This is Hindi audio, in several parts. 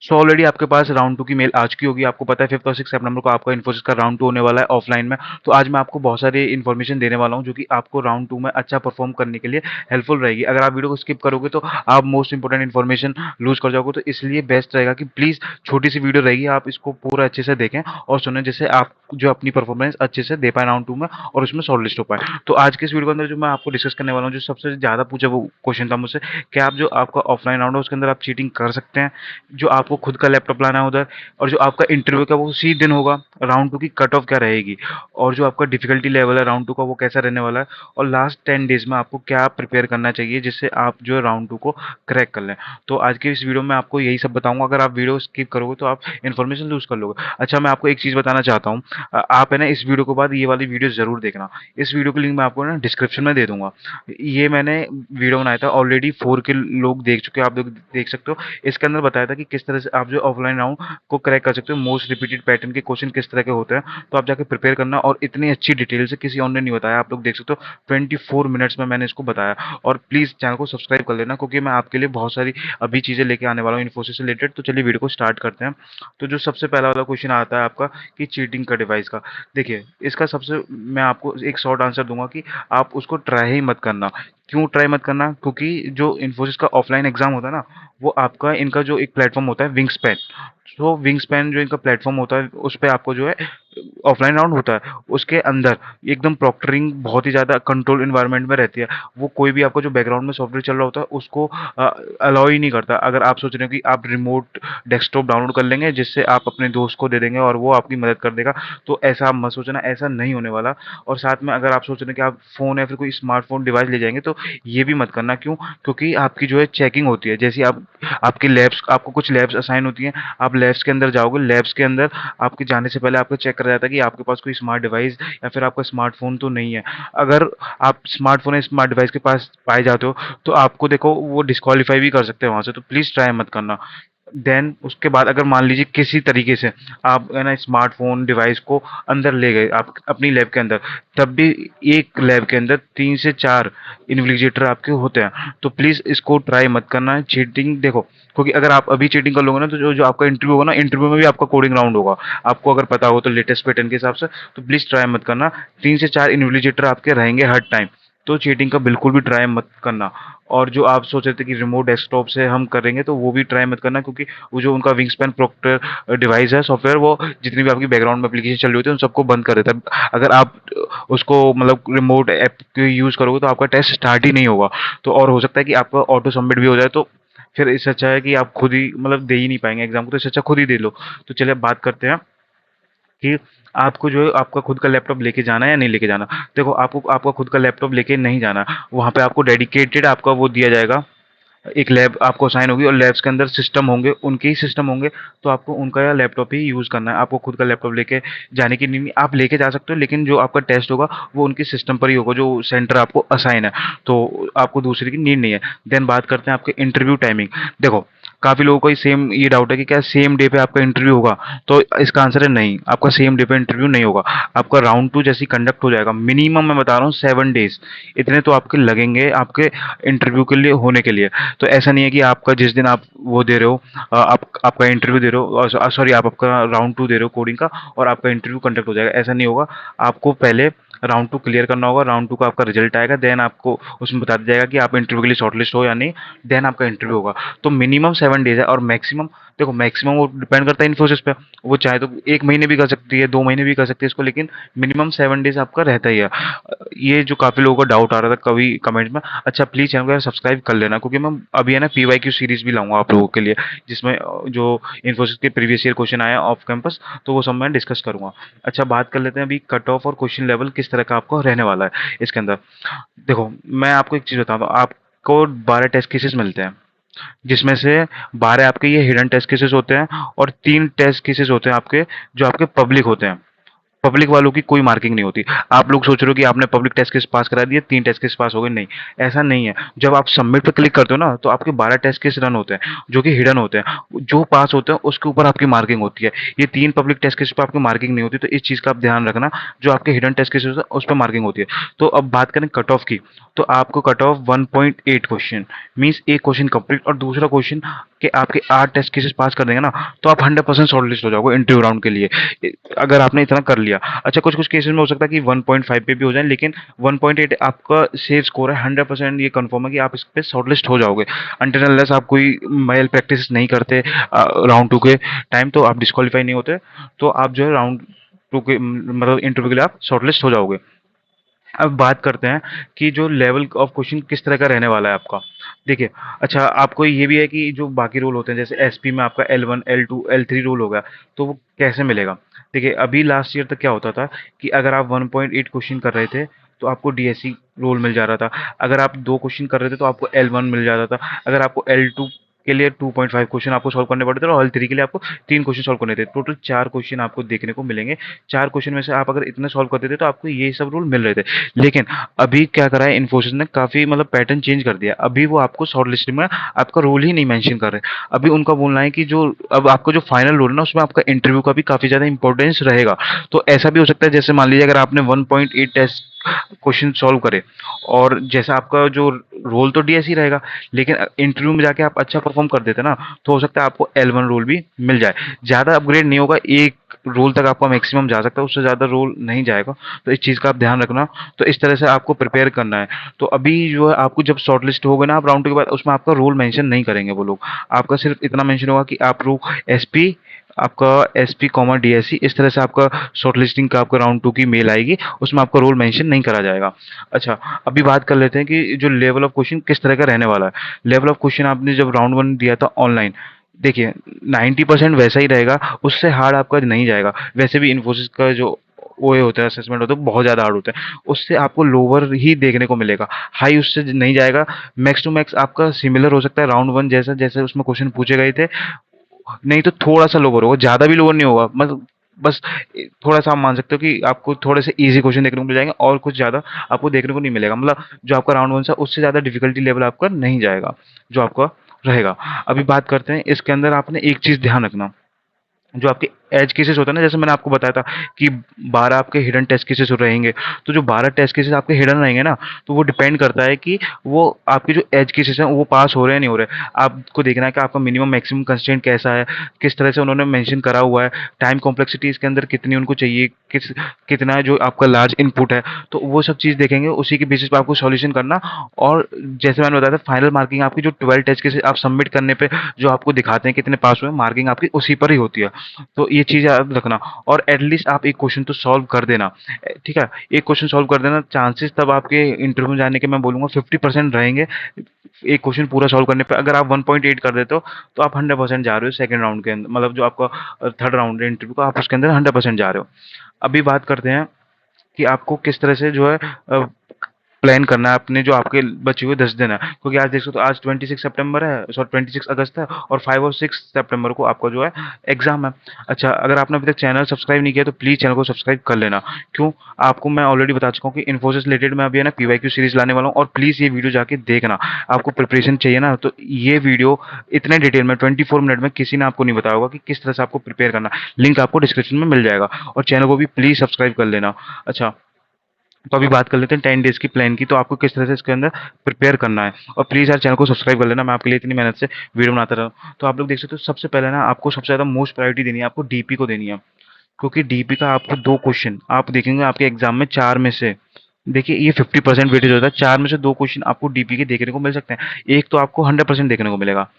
सो ऑलरेडी आपके पास राउंड 2 की मेल आ चुकी होगी। आपको पता है 5th और 6th सितंबर को आपका इन्फोसिस का राउंड 2 होने वाला है ऑफलाइन में। तो आज मैं आपको बहुत सारी इन्फॉर्मेशन देने वाला हूँ जो कि आपको राउंड 2 में अच्छा परफॉर्म करने के लिए हेल्पफुल रहेगी। अगर आप वीडियो को स्किप करोगे तो आप मोस्ट इंपॉर्टेंट इन्फॉर्मेशन लूज कर जाओगे। तो इसलिए बेस्ट रहेगा कि प्लीज़ छोटी सी वीडियो रहेगी, आप इसको पूरा अच्छे से देखें और सुनें, जिससे आप जो अपनी परफॉर्मेंस अच्छे से दे पाए राउंड 2 में और उसमें शॉर्ट लिस्ट हो पाए। तो आज के इस वीडियो के अंदर जो मैं आपको डिस्कस करने वाला हूँ, जो सबसे ज़्यादा पूछा वो क्वेश्चन था मुझसे, कि आप जो आपका ऑफलाइन राउंड है उसके अंदर आप चीटिंग कर सकते हैं? जो आपको खुद का लैपटॉप लाना है उधर, और जो आपका इंटरव्यू का वो उसी दिन होगा, राउंड 2 की कट ऑफ क्या रहेगी, और जो आपका डिफिकल्टी लेवल है राउंड 2 का वो कैसा रहने वाला है, और लास्ट 10 डेज में आपको क्या प्रिपेयर करना चाहिए जिससे आप जो है राउंड 2 को क्रैक कर लें। तो आज के इस वीडियो में आपको यही सब बताऊंगा। अगर आप वीडियो स्किप करोगे तो आप इन्फॉर्मेशन लूज कर लोगे। अच्छा, मैं आपको एक चीज़ बताना चाहता हूँ, आप है ना इस वीडियो के बाद ये वाली वीडियो ज़रूर देखना। इस वीडियो की लिंक मैं आपको ना डिस्क्रिप्शन में दे दूंगा। ये मैंने वीडियो बनाया था, ऑलरेडी 4 के लोग देख चुके हैं, आप लोग देख सकते हो। इसके अंदर बताया था कि किस तरह से आप जो ऑफलाइन राउंड को क्रैक कर सकते हो, मोस्ट रिपीटेड पैटर्न के क्वेश्चन किस तरह के होते हैं। तो आप जाके प्रिपेयर करना, और इतनी अच्छी डिटेल से किसी और ने नहीं बताया। आप लोग देख सकते हो 24 मिनट्स में मैंने इसको बताया। और प्लीज़ चैनल को सब्सक्राइब कर लेना, क्योंकि मैं आपके लिए बहुत सारी अभी चीज़ें लेके आने वाला हूँ इन्फोसिस से रिलेटेड। तो चलिए वीडियो को स्टार्ट करते हैं। तो जो सबसे पहला वाला क्वेश्चन आता है आपका, कि चीटिंग का डिवाइस का, देखिए इसका सबसे मैं आपको एक शॉर्ट आंसर दूंगा कि आप उसको ट्राई ही मत करना। क्यों ट्राई मत करना? क्योंकि जो इन्फोसिस का ऑफलाइन एग्जाम होता है ना, वो आपका इनका जो एक प्लेटफॉर्म होता है विंगस्पैन। तो विंगस्पैन जो इनका प्लेटफॉर्म होता है उस पर आपको जो है ऑफलाइन राउंड होता है, उसके अंदर एकदम प्रॉक्टरिंग बहुत ही ज़्यादा कंट्रोल इन्वायरमेंट में रहती है। वो कोई भी आपको जो बैकग्राउंड में सॉफ्टवेयर चल रहा होता है उसको अलाउ ही नहीं करता। अगर आप सोच रहे हो कि आप रिमोट डेस्कटॉप डाउनलोड कर लेंगे जिससे आप अपने दोस्त को दे देंगे और वो आपकी मदद कर देगा, तो ऐसा आप मत सोचना, ऐसा नहीं होने वाला। और साथ में अगर आप सोच रहे हैं कि आप फ़ोन या फिर कोई स्मार्टफोन डिवाइस ले जाएंगे, तो ये भी मत करना। क्यों? क्योंकि आपकी जो है चेकिंग होती है। जैसे आप आपकी लैब्स, आपको कुछ लैब्स असाइन होती हैं, आप लैब्स के अंदर जाओगे, लैब्स के अंदर आपके जाने से पहले आपको चेक करा जाता है कि आपके पास कोई स्मार्ट डिवाइस या फिर आपका स्मार्टफोन तो नहीं है। अगर आप स्मार्टफोन या स्मार्ट डिवाइस के पास पाए जाते हो तो आपको देखो वो डिस्क्वालीफाई भी कर सकते हैं वहां से। तो प्लीज ट्राई मत करना। देन उसके बाद अगर मान लीजिए किसी तरीके से आप है ना स्मार्टफोन डिवाइस को अंदर ले गए आप अपनी लैब के अंदर, तब भी एक लैब के अंदर 3 से 4 इन्विजिलेटर आपके होते हैं। तो प्लीज इसको ट्राई मत करना है चीटिंग। देखो, क्योंकि अगर आप अभी चीटिंग कर लोगे ना, तो जो जो आपका इंटरव्यू होगा ना, इंटरव्यू में भी आपका कोडिंग राउंड होगा, आपको अगर पता हो तो लेटेस्ट पैटर्न के हिसाब से। तो प्लीज ट्राई मत करना। 3 से 4 इन्विजिलेटर आपके रहेंगे हर टाइम। तो चीटिंग का बिल्कुल भी ट्राई मत करना। और जो आप सोच रहे थे कि रिमोट डेस्कटॉप से हम करेंगे, तो वो भी ट्राई मत करना, क्योंकि वो जो उनका विंगस्पैन प्रोक्टर डिवाइस है सॉफ्टवेयर, वो जितनी भी आपकी बैकग्राउंड में एप्लीकेशन चल रही होती है उन सबको बंद कर देता है। अगर आप उसको मतलब रिमोट ऐप यूज़ करोगे तो आपका टेस्ट स्टार्ट ही नहीं होगा। तो और हो सकता है कि आपका ऑटो सबमिट भी हो जाए। तो फिर इससे अच्छा है कि आप खुद ही मतलब दे ही नहीं पाएंगे एग्जाम को, तो इससे अच्छा खुद ही दे लो। तो चलिए अब बात करते हैं कि आपको जो है आपका खुद का लैपटॉप लेके जाना है या नहीं लेके जाना। देखो, आपको आपका खुद का लैपटॉप लेके नहीं जाना। वहाँ पे आपको डेडिकेटेड आपका वो दिया जाएगा, एक लैब आपको असाइन होगी, और लैब्स के अंदर सिस्टम होंगे, उनके ही सिस्टम होंगे। तो आपको उनका या लैपटॉप ही यूज़ करना है। आपको खुद का लैपटॉप लेके जाने की नहीं, आप लेके जा सकते हो, लेकिन जो आपका टेस्ट होगा वो उनके सिस्टम पर ही होगा जो सेंटर आपको असाइन है। तो आपको दूसरे की नीड नहीं है। देन बात करते हैं आपके इंटरव्यू टाइमिंग। देखो, काफ़ी लोगों को सेम ये डाउट है कि क्या सेम डे पे आपका इंटरव्यू होगा। तो इसका आंसर है नहीं, आपका सेम डे पे इंटरव्यू नहीं होगा। आपका राउंड 2 जैसे कंडक्ट हो जाएगा, मिनिमम मैं बता रहा हूँ 7 डेज इतने तो आपके लगेंगे आपके इंटरव्यू के लिए होने के लिए। तो ऐसा नहीं है कि आपका जिस दिन आप वो दे रहे हो, आप आपका इंटरव्यू दे रहे हो, सॉरी आप आपका राउंड 2 दे रहे हो कोडिंग का, और आपका इंटरव्यू कंडक्ट हो जाएगा, ऐसा नहीं होगा। आपको पहले राउंड 2 क्लियर करना होगा, राउंड 2 का आपका रिजल्ट आएगा, देन आपको उसमें बता दिया जाएगा कि आप इंटरव्यू के लिए शॉर्टलिस्ट हो या नहीं। देन आपका इंटरव्यू होगा। तो मिनिमम 7 डेज है, और मैक्सिमम, देखो मैक्सिमम वो डिपेंड करता है इन्फोसिस पे। वो चाहे तो 1 महीने भी कर सकती है, 2 महीने भी कर सकती है इसको, लेकिन मिनिमम 7 डेज आपका रहता ही है। ये जो काफ़ी लोगों का डाउट आ रहा था कभी कमेंट में। अच्छा, प्लीज़ चैनल को सब्सक्राइब कर लेना, क्योंकि मैं अभी है ना PYQ सीरीज भी लाऊंगा आप लोगों के लिए, जिसमें जो इन्फोसिस के प्रीवियस ईयर क्वेश्चन आए हैं ऑफ कैंपस, तो वो सब मैं डिस्कस करूंगा। अच्छा, बात कर लेते हैं अभी कट ऑफ और क्वेश्चन लेवल किस तरह का आपको रहने वाला है इसके अंदर। देखो, मैं आपको एक चीज़ बताता हूँ, आपको 12 टेस्ट केसेस मिलते हैं, जिसमें से 12 आपके ये हिडन टेस्ट केसेस होते हैं, और 3 टेस्ट केसेस होते हैं आपके जो आपके पब्लिक होते हैं। पब्लिक वालों की कोई मार्किंग नहीं होती। आप लोग सोच रहे हो कि आपने पब्लिक टेस्ट केस पास करा दिए, 3 टेस्ट केस पास हो गए, नहीं, ऐसा नहीं है। जब आप सबमिट पे क्लिक करते हो ना, तो आपके 12 टेस्ट केस रन होते हैं, जो कि हिडन होते हैं। जो पास होते हैं उसके ऊपर आपकी मार्किंग होती है। ये 3 पब्लिक टेस्ट केस पे आपकी मार्किंग नहीं होती, तो इस चीज़ का आप ध्यान रखना। जो आपके हिडन टेस्ट केस होते हैं, उस पे मार्किंग होती है। तो अब बात करें कट ऑफ की, तो आपको कट ऑफ 1.8 क्वेश्चन मीन्स एक क्वेश्चन कंप्लीट और दूसरा क्वेश्चन के आपके 8 टेस्ट केसेस पास कर देंगे ना, तो आप 100% शॉर्टलिस्ट हो जाओगे इंटरव्यू राउंड के लिए, अगर आपने इतना कर लिया। अच्छा, कुछ कुछ केसेस में हो सकता है कि 1.5 पे भी हो जाए, लेकिन 1.8 आपका सेफ स्कोर है, 100% ये कंफर्म है कि आप इस पे शॉर्टलिस्ट हो जाओगे। अनटिल अनलेस आप कोई मेल प्रैक्टिस नहीं करते राउंड टू के टाइम, तो आप डिस्क्वालीफाई नहीं होते, तो आप जो है राउंड टू के मतलब इंटरव्यू के लिए आप शॉर्टलिस्ट हो जाओगे। अब बात करते हैं कि जो लेवल ऑफ क्वेश्चन किस तरह का रहने वाला है आपका। देखिए, अच्छा आपको ये भी है कि जो बाकी रोल होते हैं, जैसे एसपी में आपका L1 L2 L3 रोल होगा, तो वो कैसे मिलेगा। देखिए, अभी लास्ट ईयर तक क्या होता था कि अगर आप 1.8 क्वेश्चन कर रहे थे, तो आपको डीएससी रोल मिल जा रहा था। अगर आप 2 क्वेश्चन कर रहे थे, तो आपको L1 मिल जाता था। अगर आपको L2 के लिए 2.5 क्वेश्चन आपको सॉल्व करने पड़ते थे, और L3 के लिए आपको 3 क्वेश्चन सॉल्व करने थे। टोटल 4 क्वेश्चन आपको देखने को मिलेंगे। 4 क्वेश्चन में से आप अगर इतने सॉल्व करते थे, तो आपको ये सब रूल मिल रहे थे। लेकिन अभी क्या करा है इन्फोसिस ने, काफ़ी मतलब पैटर्न चेंज कर दिया। अभी वो आपको शॉर्ट लिस्ट में आपका रोल ही नहीं मेंशन कर रहे। अभी उनका बोलना है कि जो अब आपका जो फाइनल रोल है ना, उसमें आपका इंटरव्यू का भी काफ़ी ज़्यादा इंपॉर्टेंस रहेगा। तो ऐसा भी हो सकता है, जैसे मान लीजिए अगर आपने 1.8 टेस्ट क्वेश्चन सॉल्व करे, और जैसा आपका जो रोल तो डीएस ही रहेगा, लेकिन इंटरव्यू में जाके आप अच्छा परफॉर्म कर देते ना, तो हो सकता है आपको L1 रोल भी मिल जाए। ज़्यादा अपग्रेड नहीं होगा, एक रोल तक आपका मैक्सिमम जा सकता है, उससे ज़्यादा रोल नहीं जाएगा। तो इस चीज़ का आप ध्यान रखना। तो इस तरह से आपको प्रिपेयर करना है। तो अभी जो है आपको जब शॉर्टलिस्ट होगा ना आप राउंड 2 के बाद, उसमें आपका रोल मेंशन नहीं करेंगे वो लोग। आपका सिर्फ इतना मेंशन होगा कि आप रो एसपी, आपका एसपी कॉमा डीएससी, इस तरह से आपका शॉर्ट लिस्टिंग का आपका राउंड 2 की मेल आएगी, उसमें आपका रोल मेंशन नहीं करा जाएगा। अच्छा, अभी बात कर लेते हैं कि जो लेवल ऑफ क्वेश्चन किस तरह का रहने वाला है। लेवल ऑफ क्वेश्चन आपने जब राउंड 1 दिया था ऑनलाइन, देखिए 90% वैसा ही रहेगा, उससे हार्ड आपका नहीं जाएगा। वैसे भी इन्फोसिस का जो ओए होता है, असेसमेंट होता है, बहुत ज़्यादा हार्ड होता है। उससे आपको लोअर ही देखने को मिलेगा, हाई उससे नहीं जाएगा। मैक्स टू मैक्स आपका सिमिलर हो सकता है राउंड 1 जैसा, जैसे उसमें क्वेश्चन पूछे गए थे, नहीं तो थोड़ा सा लोअर होगा, ज़्यादा भी लोअर नहीं होगा। मतलब बस थोड़ा सा आप मान सकते हो कि आपको थोड़े से इजी क्वेश्चन देखने को मिल जाएंगे, और कुछ ज़्यादा आपको देखने को नहीं मिलेगा। मतलब जो आपका राउंड 1 था, उससे ज़्यादा डिफिकल्टी लेवल आपका नहीं जाएगा, जो आपका रहेगा। अभी बात करते हैं, इसके अंदर आपने एक चीज़ ध्यान रखना, जो आपके एज केसेस होता है ना, जैसे मैंने आपको बताया था कि 12 आपके हिडन टेस्ट केसेस रहेंगे। तो जो 12 टेस्ट केसेस आपके हिडन रहेंगे ना, तो वो डिपेंड करता है कि वो आपके जो एज केसेस हैं वो पास हो रहे हैं नहीं हो रहे। आपको देखना है कि आपका मिनिमम मैक्सिमम कंस्ट्रेंट कैसा है, किस तरह से उन्होंने मेंशन करा हुआ है, टाइम कॉम्प्लेक्सिटी इसके अंदर कितनी उनको चाहिए, कितना जो आपका लार्ज इनपुट है। तो वो सब चीज़ देखेंगे, उसी के बेसिस पे आपको सॉल्यूशन करना। और जैसे मैंने बताया था, फाइनल मार्किंग आपकी जो 12 टेस्ट केसेस आप सबमिट करने पे जो आपको दिखाते हैं कितने पास हुए, मार्किंग आपकी उसी पर ही होती है। तो ये चीज़ याद रखना। और एटलीस्ट आप एक क्वेश्चन तो सॉल्व कर देना, ठीक है। एक क्वेश्चन सॉल्व कर देना, चांसेस तब आपके इंटरव्यू में जाने के मैं बोलूँगा 50% रहेंगे। एक क्वेश्चन पूरा सॉल्व करने पे अगर आप 1.8 कर देते हो, तो आप 100% जा रहे हो सेकंड राउंड के अंदर, मतलब जो आपका थर्ड राउंड है इंटरव्यू का, आप उसके अंदर 100% जा रहे हो। अभी बात करते हैं कि आपको किस तरह से जो है प्लान करना है अपने जो आपके बचे हुए 10 दिन है। क्योंकि आज देख सकते हो, आज 26 सितंबर है, सॉरी 26 अगस्त है, और 5 और 6 सितंबर को आपका जो है एग्जाम है। अच्छा, अगर आपने अभी तक चैनल सब्सक्राइब नहीं किया, तो प्लीज़ चैनल को सब्सक्राइब कर लेना। क्यों, आपको मैं ऑलरेडी बता चुका हूँ कि इन्फोसिस रिलेटेड मैं अभी है ना पीवाईक्यू सीरीज लाने वाला हूँ, और प्लीज़ ये वीडियो जाके देखना। आपको प्रिपरेशन चाहिए ना, तो ये वीडियो इतने डिटेल में 24 मिनट में किसी ने आपको नहीं बताया होगा कि किस तरह से आपको प्रिपेयर करना। लिंक आपको डिस्क्रिप्शन में मिल जाएगा, और चैनल को भी प्लीज़ सब्सक्राइब कर लेना। अच्छा, तो अभी बात कर लेते हैं 10 डेज़ की प्लान की, तो आपको किस तरह से इसके अंदर प्रिपेयर करना है। और प्लीज़ यार चैनल को सब्सक्राइब कर लेना, मैं आपके लिए इतनी मेहनत से वीडियो बनाता रहा हूँ। तो आप लोग देख सकते हो, सबसे पहले ना आपको सबसे ज़्यादा मोस्ट प्रायोरिटी देनी है, आपको डीपी को देनी है। क्योंकि डीपी का आपको 2 क्वेश्चन आप देखेंगे आपके एग्जाम में, 4 में से देखिए ये 50% वेटेज होता है, 4 में से 2 क्वेश्चन आपको डीपी के देखने को मिल सकते हैं। एक तो आपको 100% देखने को मिलेगा,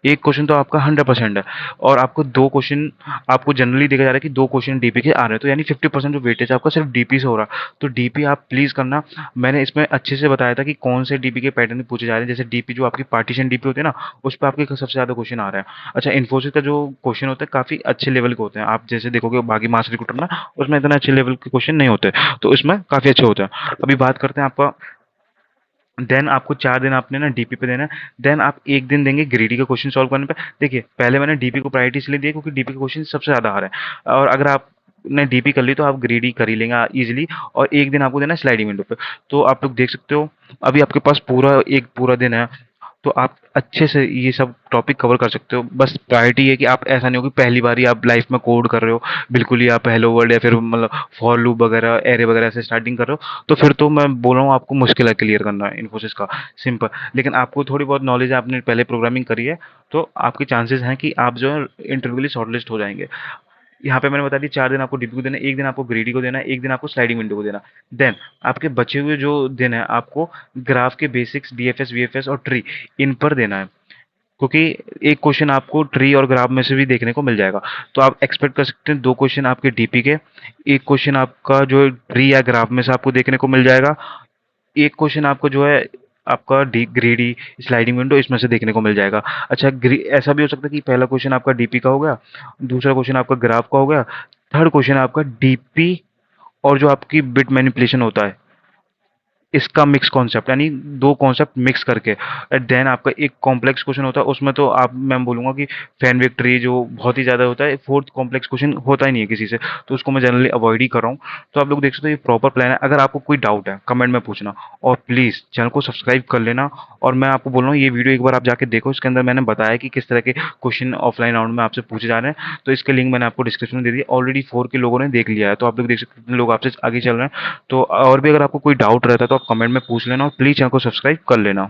एक क्वेश्चन तो आपका 100% है, और आपको 2 क्वेश्चन आपको जनरली देखा जा रहा है कि 2 क्वेश्चन डीपी के आ रहे हैं, तो यानी 50% जो वेटेज है आपका सिर्फ डीपी से हो रहा है। तो डीपी आप प्लीज़ करना। मैंने इसमें अच्छे से बताया था कि कौन से डीपी के पैटर्न पूछे जा रहे हैं। जैसे डीपी जो आपकी पार्टीशन डीपी होती है ना, उस पर आपके सबसे ज़्यादा क्वेश्चन आ रहा है। अच्छा, इन्फोसिस का जो क्वेश्चन होता है काफ़ी अच्छे लेवल के होते हैं। आप जैसे देखोगे बाकी मास रिक्रूटर ना, उसमें इतना अच्छे लेवल के क्वेश्चन नहीं होते, तो इसमें काफ़ी अच्छे होते हैं। अभी बात करते हैं आपका, देन आपको 4 दिन आपने ना डीपी पे देना है। देन आप 1 दिन देंगे ग्रीडी का क्वेश्चन सॉल्व करने पे। देखिए, पहले मैंने डीपी को प्रायोरिटी इसलिए दी है क्योंकि डीपी के क्वेश्चन सबसे ज़्यादा हार्ड है। और अगर आप आपने डीपी कर ली तो आप ग्रीडी कर ही लेंगे ईजिली। और एक दिन आपको देना है स्लाइडिंग विंडो पे। तो आप लोग देख सकते हो अभी आपके पास एक पूरा दिन है, तो आप अच्छे से ये सब टॉपिक कवर कर सकते हो। बस प्रायोरिटी है कि आप ऐसा नहीं हो कि पहली बार ही आप लाइफ में कोड कर रहे हो, बिल्कुल ही आप हेलो वर्ल्ड या फिर मतलब फॉर लूप वगैरह एरे वगैरह से स्टार्टिंग कर रहे हो, तो फिर तो मैं बोल रहा हूँ आपको मुश्किल है क्लियर करना इन्फोसिस का। सिंपल, लेकिन आपको थोड़ी बहुत नॉलेज है, आपने पहले प्रोग्रामिंग करी है, तो आपके चांसेस हैं कि आप जो है इंटरव्यू के लिए शॉर्टलिस्ट हो जाएंगे। यहाँ पे मैंने बता दिया 4 दिन आपको डीपी को देना है, 1 दिन आपको ग्रीडी को देना है, 1 दिन आपको स्लाइडिंग विंडो को देना है। देन आपके बचे हुए जो दिन है आपको ग्राफ के बेसिक्स, डीएफएस, वीएफएस और ट्री इन पर देना है। क्योंकि एक क्वेश्चन आपको ट्री और ग्राफ में से भी देखने को मिल जाएगा। तो आप एक्सपेक्ट कर सकते हैं 2 क्वेश्चन आपके डीपी के, 1 क्वेश्चन आपका जो ट्री या ग्राफ में से आपको देखने को मिल जाएगा, 1 क्वेश्चन आपको जो है आपका डी ग्रीडी, स्लाइडिंग विंडो इसमें से देखने को मिल जाएगा। अच्छा ऐसा भी हो सकता है कि पहला क्वेश्चन आपका डीपी का हो गया, दूसरा क्वेश्चन आपका ग्राफ का हो गया, थर्ड क्वेश्चन आपका डीपी और जो आपकी बिट मैनिपुलेशन होता है इसका मिक्स कॉन्सेप्ट, यानी 2 कॉन्सेप्ट मिक्स करके देन आपका एक कॉम्प्लेक्स क्वेश्चन होता है। उसमें तो आप मैं बोलूँगा कि फैनविक ट्री जो बहुत ही ज़्यादा होता है, फोर्थ कॉम्प्लेक्स क्वेश्चन होता ही नहीं है किसी से, तो उसको मैं जनरली अवॉइड ही कर रहा हूँ। तो आप लोग देख सकते हो ये प्रॉपर प्लान है। अगर आपको कोई डाउट है कमेंट में पूछना, और प्लीज़ चैनल को सब्सक्राइब कर लेना। और मैं आपको बोल रहा हूँ ये वीडियो एक बार आप जाके देखो, इसके अंदर मैंने बताया कि किस तरह के क्वेश्चन ऑफलाइन राउंड में आपसे पूछे जा रहे हैं। तो इसके लिंक मैंने आपको डिस्क्रिप्शन में दे दिया, ऑलरेडी 4 के लोगों ने देख लिया है, तो आप लोग देख सकते हैं लोग आपसे आगे चल रहे हैं। तो और भी अगर आपको कोई डाउट रहता है तो आप कमेंट में पूछ लेना, और प्लीज़ चैनल को सब्सक्राइब कर लेना।